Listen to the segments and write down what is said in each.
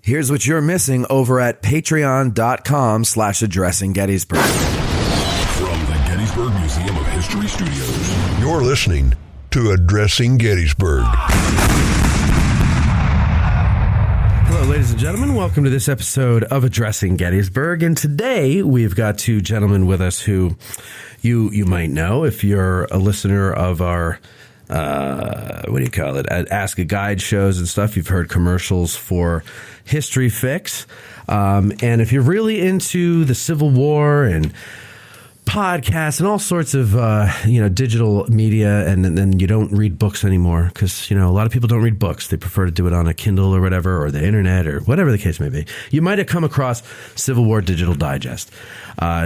Here's what you're missing over at patreon.com/addressing Gettysburg. From the Gettysburg Museum of History Studios, You're listening to Addressing Gettysburg. Hello, ladies and gentlemen. Welcome to this episode of Addressing Gettysburg. And today we've got two gentlemen with us who you might know if you're a listener of our Ask a Guide shows and stuff. You've heard commercials for History Fix. And if you're really into the Civil War and podcasts and all sorts of, digital media, and then you don't read books anymore because, a lot of people don't read books. They prefer to do it on a Kindle or whatever, or the internet or whatever the case may be. You might have come across Civil War Digital Digest.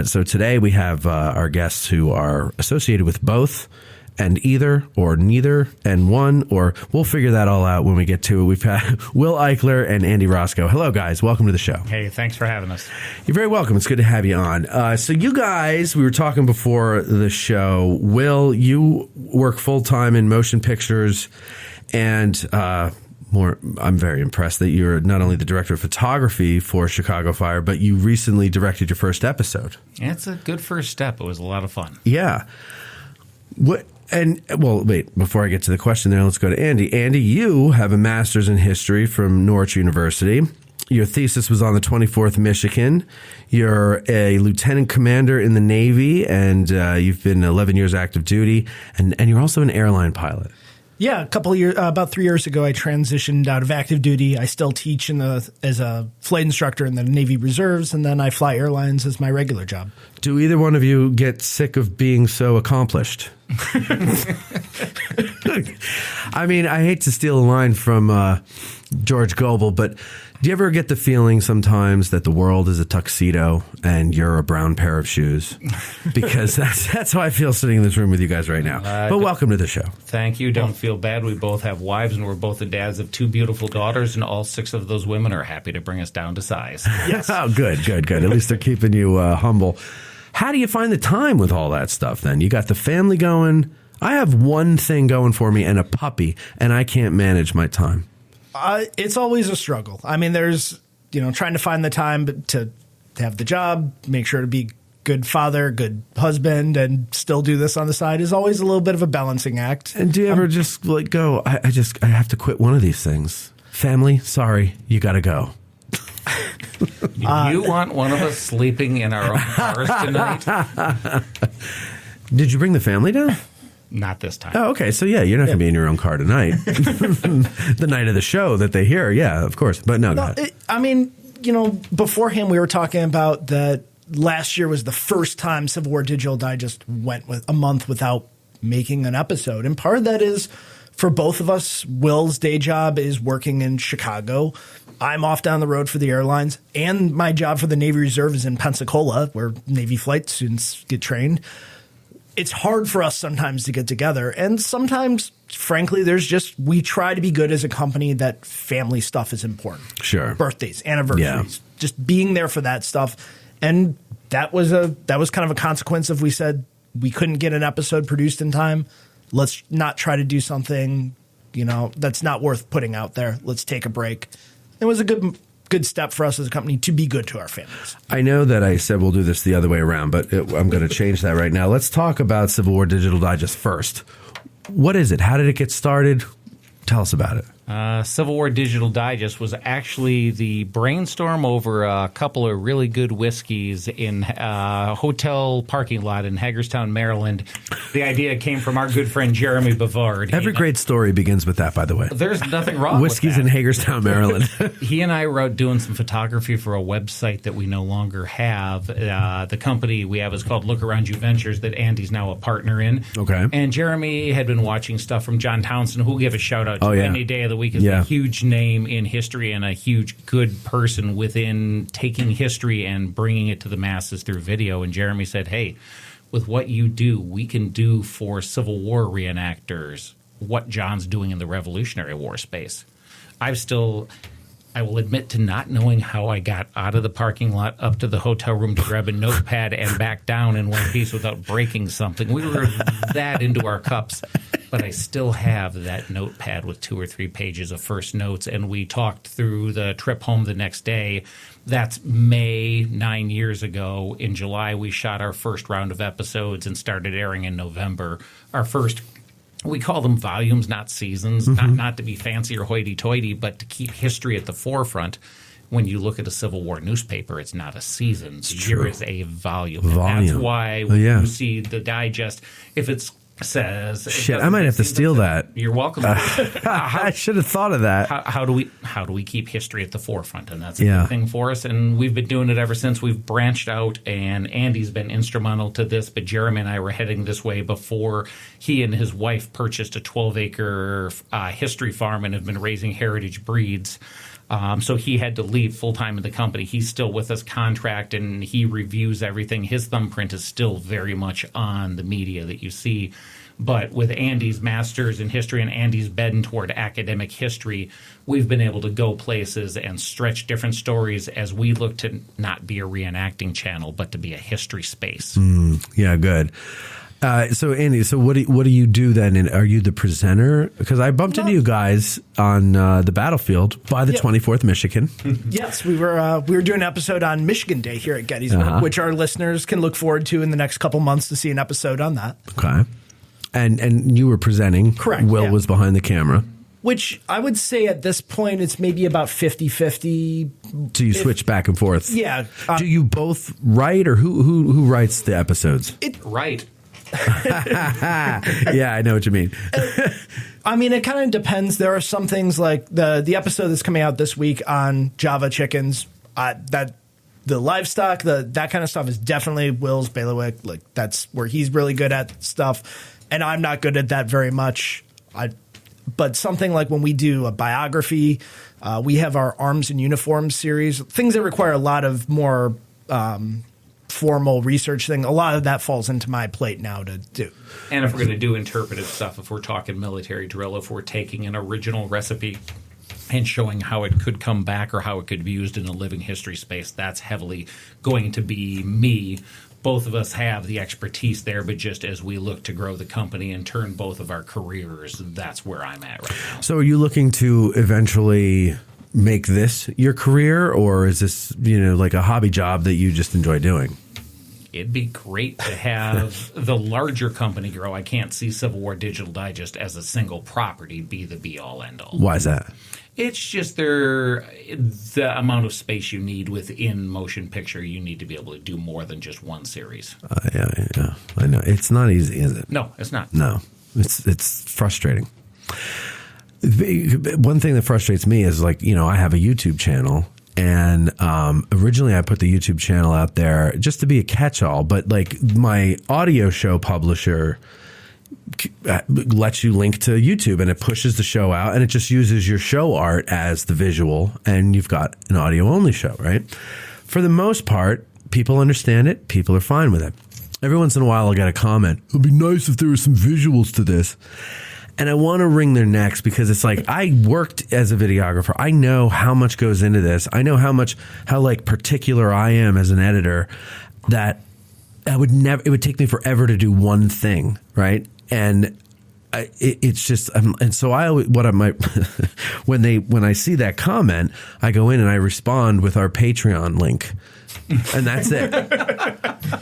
So today we have our guests who are associated with both and either or neither and one, or we'll figure that all out when we get to it. We've had Will Eichler and Andy Roscoe. Hello, guys. Welcome to the show. Hey, thanks for having us. You're very welcome. It's good to have you on. So you guys, we were talking before the show. Will, you work full-time in motion pictures, and I'm very impressed that you're not only the director of photography for Chicago Fire, but you recently directed your first episode. Yeah, it's a good first step. It was a lot of fun. Yeah. Wait, before I get to the question there, let's go to Andy. Andy, you have a master's in history from Norwich University. Your thesis was on the 24th Michigan. You're a lieutenant commander in the Navy, and you've been 11 years active duty, and you're also an airline pilot. Yeah, a couple of years, about 3 years ago, I transitioned out of active duty. I still teach as a flight instructor in the Navy Reserves, and then I fly airlines as my regular job. Do either one of you get sick of being so accomplished? I mean, I hate to steal a line from George Goebel, but do you ever get the feeling sometimes that the world is a tuxedo and you're a brown pair of shoes? Because that's how I feel sitting in this room with you guys right now. But welcome to the show. Thank you. Don't feel bad. We both have wives, and we're both the dads of two beautiful daughters, and all 6 of those women are happy to bring us down to size. Yes. Oh, good. At least they're keeping you humble. How do you find the time with all that stuff then? You got the family going. I have one thing going for me and a puppy, and I can't manage my time. It's always a struggle. I mean, there's, trying to find the time to have the job, make sure to be good father, good husband, and still do this on the side is always a little bit of a balancing act. And do you ever just go, I have to quit one of these things? Family, sorry, you got to go. You want one of us sleeping in our own cars tonight? Did you bring the family down? Not this time. Oh, okay. So, yeah, you're not going to be in your own car tonight. The night of the show that they hear. Yeah, of course. But no, beforehand we were talking about that last year was the first time Civil War Digital Digest went with a month without making an episode. And part of that is for both of us, Will's day job is working in Chicago. I'm off down the road for the airlines, and my job for the Navy Reserve is in Pensacola, where Navy flight students get trained. It's hard for us sometimes to get together, and sometimes, frankly, we try to be good as a company that family stuff is important. Sure. Birthdays, anniversaries, just being there for that stuff. And that was kind of a consequence of we said we couldn't get an episode produced in time. Let's not try to do something, that's not worth putting out there. Let's take a break. It was a good step for us as a company to be good to our families. I know that I said we'll do this the other way around, but I'm going to change that right now. Let's talk about Civil War Digital Digest first. What is it? How did it get started? Tell us about it. Civil War Digital Digest was actually the brainstorm over a couple of really good whiskeys in a hotel parking lot in Hagerstown, Maryland. The idea came from our good friend Jeremy Bavard. Every great story begins with that, by the way. There's nothing wrong with that. Whiskeys in Hagerstown, Maryland. He and I were out doing some photography for a website that we no longer have. The company we have is called Look Around You Ventures that Andy's now a partner in. Okay. And Jeremy had been watching stuff from John Townsend, who we'll give a shout-out to any day of the week. Is a huge name in history and a huge good person within taking history and bringing it to the masses through video. And Jeremy said, hey, with what you do, we can do for Civil War reenactors what John's doing in the Revolutionary War space. I will admit to not knowing how I got out of the parking lot up to the hotel room to grab a notepad and back down in one piece without breaking something. We were that into our cups. but I still have that notepad with 2 or 3 pages of first notes, and we talked through the trip home the next day. That's May 9 years ago. In July, we shot our first round of episodes and started airing in November. Our first, we call them volumes, not seasons, not to be fancy or hoity-toity, but to keep history at the forefront. When you look at a Civil War newspaper, it's not a season. The year is a volume. And that's why when you see the digest, if it says... Shit, I might have to steal that. You're welcome. I should have thought of that. How do we keep history at the forefront? And that's a big thing for us. And we've been doing it ever since. We've branched out, and Andy's been instrumental to this, but Jeremy and I were heading this way before he and his wife purchased a 12-acre history farm and have been raising heritage breeds. So he had to leave full-time in the company. He's still with us contract, and he reviews everything. His thumbprint is still very much on the media that you see. But with Andy's master's in history and Andy's bend toward academic history, we've been able to go places and stretch different stories as we look to not be a reenacting channel, but to be a history space. Yeah, good. So Andy, what do you do then? And are you the presenter? Because I bumped into you guys on the battlefield by the 24th Michigan. Yes, we were doing an episode on Michigan Day here at Gettysburg, which our listeners can look forward to in the next couple months to see an episode on that. Okay, and you were presenting. Correct. Will was behind the camera. Which I would say at this point it's maybe about 50-50. So you switch back and forth. Yeah. Do you both write, or who writes the episodes? Right. Yeah, I know what you mean. I mean, it kind of depends. There are some things like the episode that's coming out this week on Java chickens. That the livestock, that kind of stuff is definitely Will's bailiwick. Like that's where he's really good at stuff, and I'm not good at that very much. But something like when we do a biography, we have our Arms and Uniforms series, things that require a lot of more formal research thing. A lot of that falls into my plate now to do. And if we're going to do interpretive stuff, if we're talking military drill, if we're taking an original recipe and showing how it could come back or how it could be used in a living history space, that's heavily going to be me. Both of us have the expertise there, but just as we look to grow the company and turn both of our careers, that's where I'm at right now. So are you looking to eventually make this your career, or is this, like a hobby job that you just enjoy doing? It'd be great to have the larger company grow. I can't see Civil War Digital Digest as a single property be the be-all, end-all. Why is that? It's just the amount of space you need within motion picture. You need to be able to do more than just one series. Yeah, I know. It's not easy, is it? No, it's not. No, it's frustrating. One thing that frustrates me is, like, I have a YouTube channel. And originally I put the YouTube channel out there just to be a catch-all, but like my audio show publisher lets you link to YouTube, and it pushes the show out, and it just uses your show art as the visual, and you've got an audio-only show, right? For the most part, people understand it. People are fine with it. Every once in a while I'll get a comment, "It'd be nice if there were some visuals to this." And I want to wring their necks, because it's like, I worked as a videographer. I know how much goes into this. I know how like particular I am as an editor, that it would take me forever to do one thing. Right. And it's just, and so when I see that comment, I go in and I respond with our Patreon link. And that's it.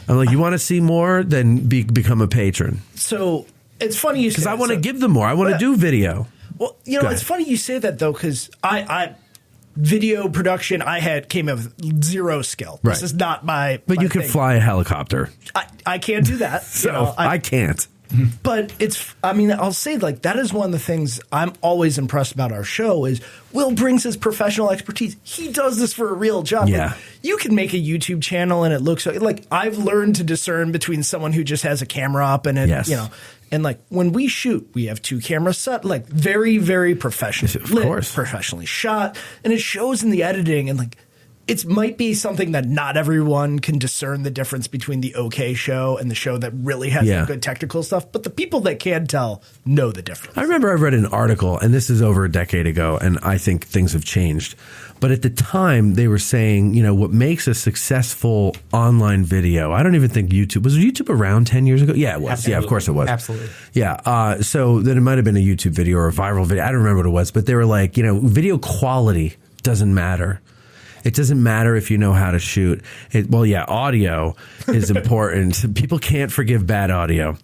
I'm like, you want to see more? Then become a patron. So it's funny you say that. Because I want to give them more. I want to do video. Well, it's funny you say that, though, because I video production, came in with zero skill. Right. This is not my But my you can thing. fly a helicopter. I can't do that. So I can't. But I'll say, like, that is one of the things I'm always impressed about our show is Will brings his professional expertise. He does this for a real job. Yeah. Like, you can make a YouTube channel and it looks like I've learned to discern between someone who just has a camera up and and like when we shoot, we have 2 cameras set, like very, very professionally of course, professionally shot, and it shows in the editing. And like it might be something that not everyone can discern the difference between the okay show and the show that really has the good technical stuff. But the people that can tell know the difference. I remember I read an article, and this is over a decade ago, and I think things have changed. But at the time, they were saying, what makes a successful online video, I don't even think YouTube, was YouTube around 10 years ago? Yeah, it was. Absolutely. Yeah, of course it was. Absolutely. Yeah. So then it might have been a YouTube video or a viral video. I don't remember what it was, but they were like, video quality doesn't matter. It doesn't matter if you know how to shoot. Audio is important. People can't forgive bad audio.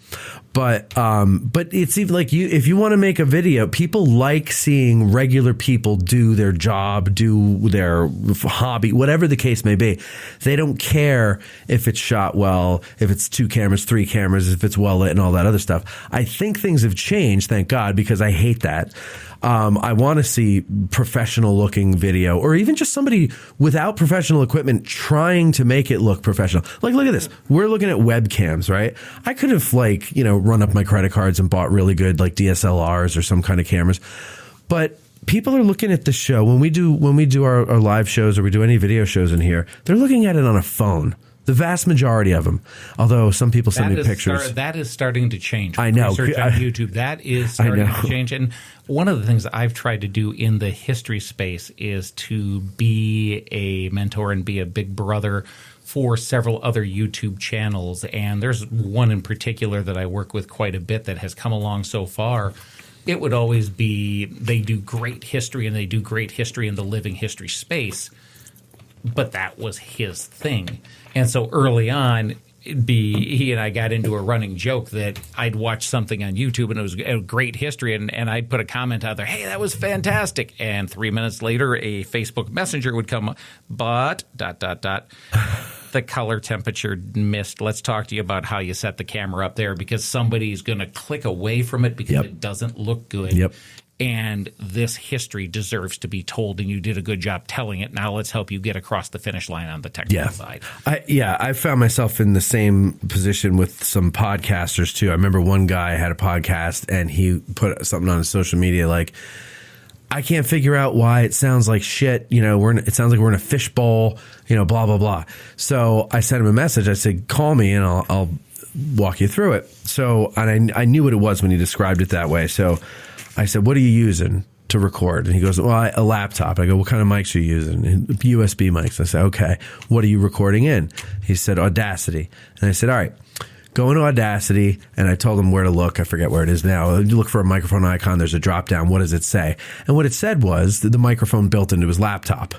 But it's even like if you want to make a video, people like seeing regular people do their job, do their hobby, whatever the case may be. They don't care if it's shot well, if it's 2 cameras, 3 cameras, if it's well lit and all that other stuff. I think things have changed, thank God, because I hate that. I want to see professional looking video, or even just somebody without professional equipment trying to make it look professional. Like, look at this. We're looking at webcams, right? I could have run up my credit cards and bought really good like DSLRs or some kind of cameras. But people are looking at the show when we do our live shows, or we do any video shows in here, they're looking at it on a phone. The vast majority of them, although some people send me pictures. That is starting to change. I know. Research on YouTube, that is starting to change. And one of the things that I've tried to do in the history space is to be a mentor and be a big brother for several other YouTube channels. And there's one in particular that I work with quite a bit that has come along so far. It would always be they do great history, and they do great history in the living history space. But that was his thing. And so early on, he and I got into a running joke that I'd watch something on YouTube and it was a great history, and I'd put a comment out there, hey, that was fantastic. And 3 minutes later, a Facebook Messenger would come, but ... the color temperature missed. Let's talk to you about how you set the camera up there, because somebody's going to click away from it because it doesn't look good. Yep. And this history deserves to be told, and you did a good job telling it. Now let's help you get across the finish line on the technical side. I found myself in the same position with some podcasters too. I remember one guy had a podcast, and he put something on his social media like, I can't figure out why it sounds like shit. It sounds like we're in a fishbowl, blah, blah, blah. So I sent him a message. I said, call me and I'll walk you through it. So, and I knew what it was when he described it that way. So I said, what are you using to record? And he goes, well, a laptop. I go, what kind of mics are you using? USB mics. I said, okay. What are you recording in? He said, Audacity. And I said, all right, go into Audacity. And I told him where to look. I forget where it is now. You look for a microphone icon. There's a drop down. What does it say? And what it said was the microphone built into his laptop.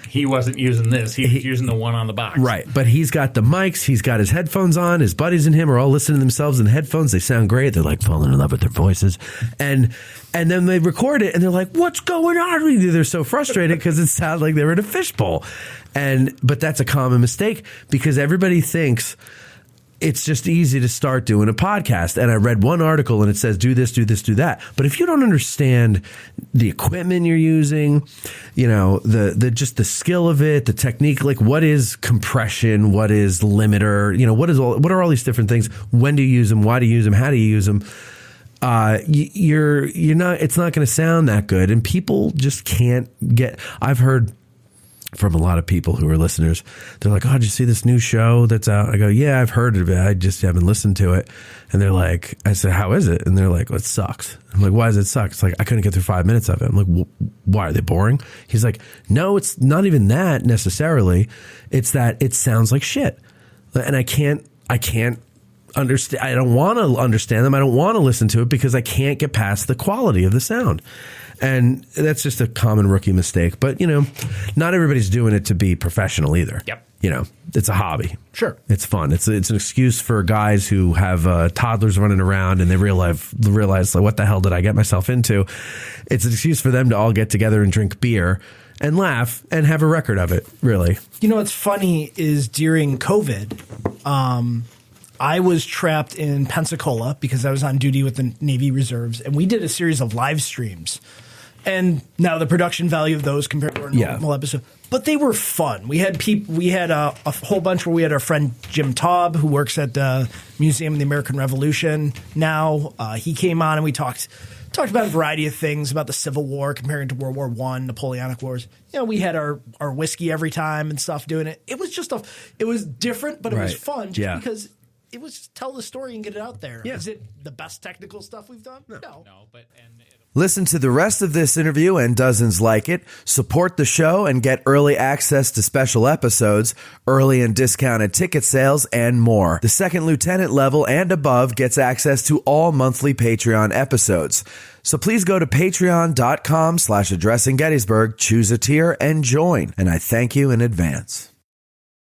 He wasn't using this. He was using the one on the box. Right. But he's got the mics. He's got his headphones on. His buddies and him are all listening to themselves in the headphones. They sound great. They're like falling in love with their voices. And then they record it and they're like, what's going on? They're so frustrated because it sounds like they're in a fishbowl. But that's a common mistake because everybody thinks it's just easy to start doing a podcast. And I read one article and it says, do this, do this, do that. But if you don't understand the equipment you're using, just the skill of it, the technique, like what is compression, what is limiter, what are all these different things? When do you use them? Why do you use them? How do you use them? It's not going to sound that good. And people just can't I've heard from a lot of people who are listeners, they're like, oh, did you see this new show that's out? I go, yeah, I've heard of it. I just haven't listened to it. And they're like, I said, how is it? And they're like, well, it sucks. I'm like, why does it suck? It's like, I couldn't get through 5 minutes of it. I'm like, why? Are they boring? He's like, no, it's not even that necessarily. It's that it sounds like shit. And I can't understand. I don't want to understand them. I don't want to listen to it because I can't get past the quality of the sound. And that's just a common rookie mistake. But, not everybody's doing it to be professional either. Yep. It's a hobby. Sure. It's fun. It's an excuse for guys who have toddlers running around and they realize like, what the hell did I get myself into? It's an excuse for them to all get together and drink beer and laugh and have a record of it, really. What's funny is during COVID, I was trapped in Pensacola because I was on duty with the Navy Reserves, and we did a series of live streams. And now the production value of those compared to our normal episode. But they were fun. We had a whole bunch where we had our friend Jim Taub, who works at the Museum of the American Revolution now. He came on and we talked about a variety of things about the Civil War, comparing to World War I, Napoleonic Wars. We had our whiskey every time and stuff doing it. It was just it was different, but it was fun because it was just tell the story and get it out there. Yeah. Is it the best technical stuff we've done? No. Listen to the rest of this interview and dozens like it. Support the show and get early access to special episodes, early and discounted ticket sales, and more. The second lieutenant level and above gets access to all monthly Patreon episodes. So please go to patreon.com/addressinggettysburg, choose a tier, and join. And I thank you in advance.